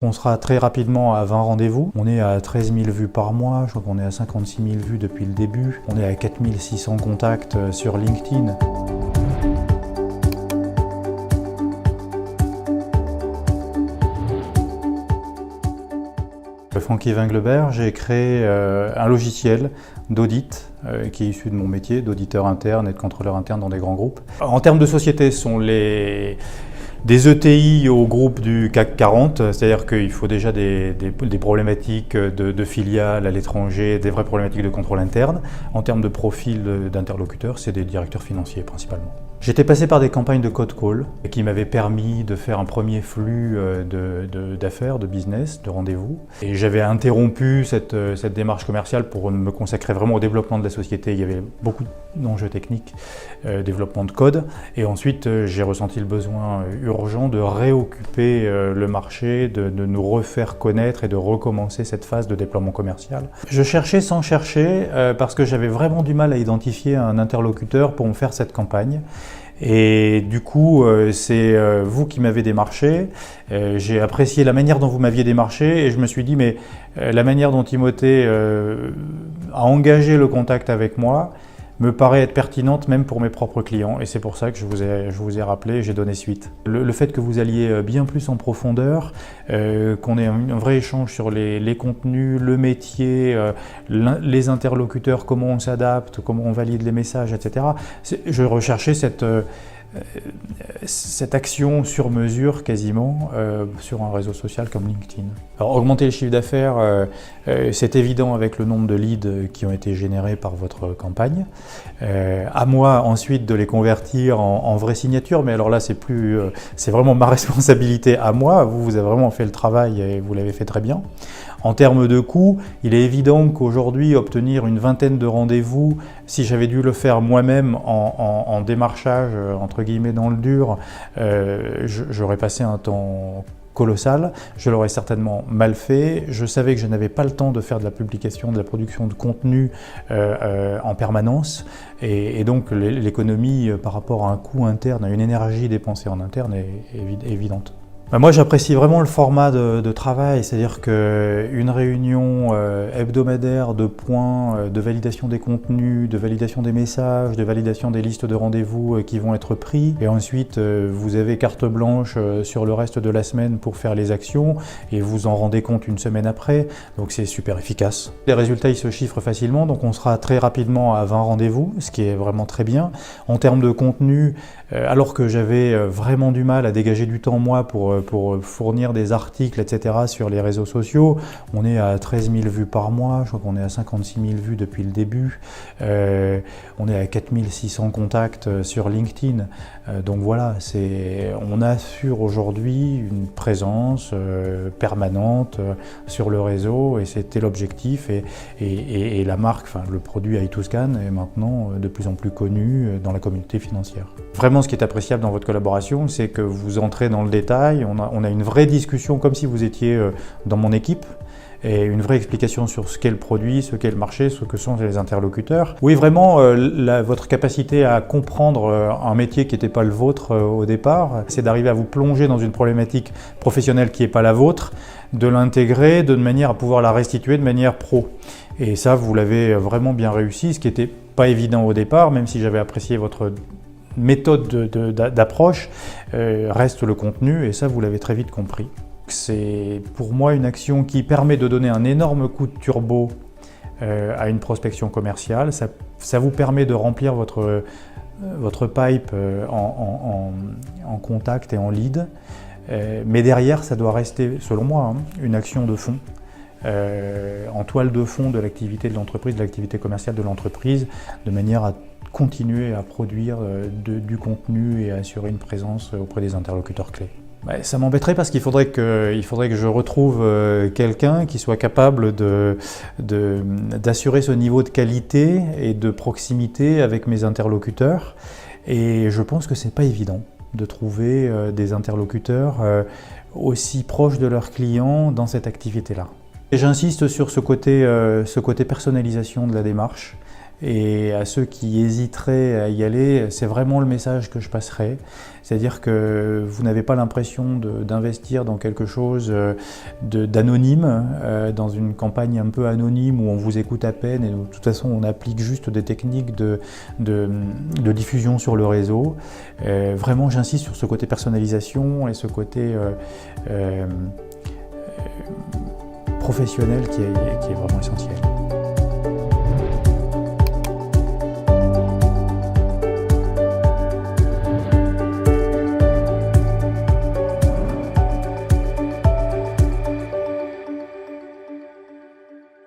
On sera très rapidement à 20 rendez-vous. On est à 13 000 vues par mois, je crois qu'on est à 56 000 vues depuis le début. On est à 4 600 contacts sur LinkedIn. Francky Winglebert, j'ai créé un logiciel d'audit qui est issu de mon métier d'auditeur interne et de contrôleur interne dans des grands groupes. En termes de société, ce sont des ETI au groupe du CAC 40, c'est-à-dire qu'il faut déjà des problématiques de filiales à l'étranger, des vraies problématiques de contrôle interne. En termes de profil d'interlocuteurs, c'est des directeurs financiers principalement. J'étais passé par des campagnes de cold call qui m'avaient permis de faire un premier flux d'affaires, de business, de rendez-vous. Et j'avais interrompu cette démarche commerciale pour me consacrer vraiment au développement de la société. Il y avait beaucoup d'enjeux techniques, développement de code. Et ensuite, j'ai ressenti le besoin urgent de réoccuper le marché, de nous refaire connaître et de recommencer cette phase de déploiement commercial. Je cherchais sans chercher parce que j'avais vraiment du mal à identifier un interlocuteur pour me faire cette campagne. Et du coup, c'est vous qui m'avez démarché. J'ai apprécié la manière dont vous m'aviez démarché et je me suis dit, mais la manière dont Timothée a engagé le contact avec moi me paraît être pertinente même pour mes propres clients. Et c'est pour ça que je vous ai rappelé et j'ai donné suite. Le fait que vous alliez bien plus en profondeur, qu'on ait un vrai échange sur les contenus, le métier, les interlocuteurs, comment on s'adapte, comment on valide les messages, etc. Je recherchais cette action sur mesure quasiment sur un réseau social comme LinkedIn. Alors augmenter le chiffre d'affaires, c'est évident avec le nombre de leads qui ont été générés par votre campagne. À moi ensuite de les convertir en vraies signatures, mais alors là c'est vraiment ma responsabilité à moi. Vous avez vraiment fait le travail et vous l'avez fait très bien. En termes de coûts, il est évident qu'aujourd'hui, obtenir une vingtaine de rendez-vous, si j'avais dû le faire moi-même en démarchage, entre guillemets, dans le dur, j'aurais passé un temps colossal, je l'aurais certainement mal fait. Je savais que je n'avais pas le temps de faire de la publication, de la production de contenu en permanence. Et donc l'économie par rapport à un coût interne, à une énergie dépensée en interne est évidente. Moi j'apprécie vraiment le format de travail, c'est-à-dire qu'une réunion hebdomadaire de points, de validation des contenus, de validation des messages, de validation des listes de rendez-vous qui vont être pris, et ensuite vous avez carte blanche sur le reste de la semaine pour faire les actions, et vous en rendez compte une semaine après, donc c'est super efficace. Les résultats ils se chiffrent facilement, donc on sera très rapidement à 20 rendez-vous, ce qui est vraiment très bien. En termes de contenu, alors que j'avais vraiment du mal à dégager du temps moi pour fournir des articles, etc. sur les réseaux sociaux. On est à 13 000 vues par mois, je crois qu'on est à 56 000 vues depuis le début. On est à 4 600 contacts sur LinkedIn. Donc voilà, on assure aujourd'hui une présence permanente sur le réseau et c'était l'objectif. Et la marque, enfin le produit iToScan est maintenant de plus en plus connu dans la communauté financière. Vraiment, ce qui est appréciable dans votre collaboration, c'est que vous entrez dans le détail, on a une vraie discussion comme si vous étiez dans mon équipe et une vraie explication sur ce qu'est le produit, ce qu'est le marché, ce que sont les interlocuteurs. Oui, vraiment, votre capacité à comprendre un métier qui n'était pas le vôtre au départ, c'est d'arriver à vous plonger dans une problématique professionnelle qui n'est pas la vôtre, de l'intégrer de manière à pouvoir la restituer de manière pro. Et ça, vous l'avez vraiment bien réussi, ce qui n'était pas évident au départ, même si j'avais apprécié votre méthode d'approche, reste le contenu et ça vous l'avez très vite compris. C'est pour moi une action qui permet de donner un énorme coup de turbo à une prospection commerciale. Ça vous permet de remplir votre pipe en contact et en lead, mais derrière ça doit rester, selon moi, une action de fond. En toile de fond de l'activité de l'entreprise, de l'activité commerciale de l'entreprise, de manière à continuer à produire du contenu et à assurer une présence auprès des interlocuteurs clés. Ça m'embêterait parce qu'il faudrait que je retrouve quelqu'un qui soit capable d'assurer ce niveau de qualité et de proximité avec mes interlocuteurs. Et je pense que c'est pas évident de trouver des interlocuteurs aussi proches de leurs clients dans cette activité-là. Et j'insiste sur ce côté personnalisation de la démarche. Et à ceux qui hésiteraient à y aller, c'est vraiment le message que je passerai. C'est-à-dire que vous n'avez pas l'impression d'investir dans quelque chose d'anonyme, dans une campagne un peu anonyme où on vous écoute à peine et de toute façon on applique juste des techniques de diffusion sur le réseau. Vraiment j'insiste sur ce côté personnalisation et ce côté professionnel qui est vraiment essentiel.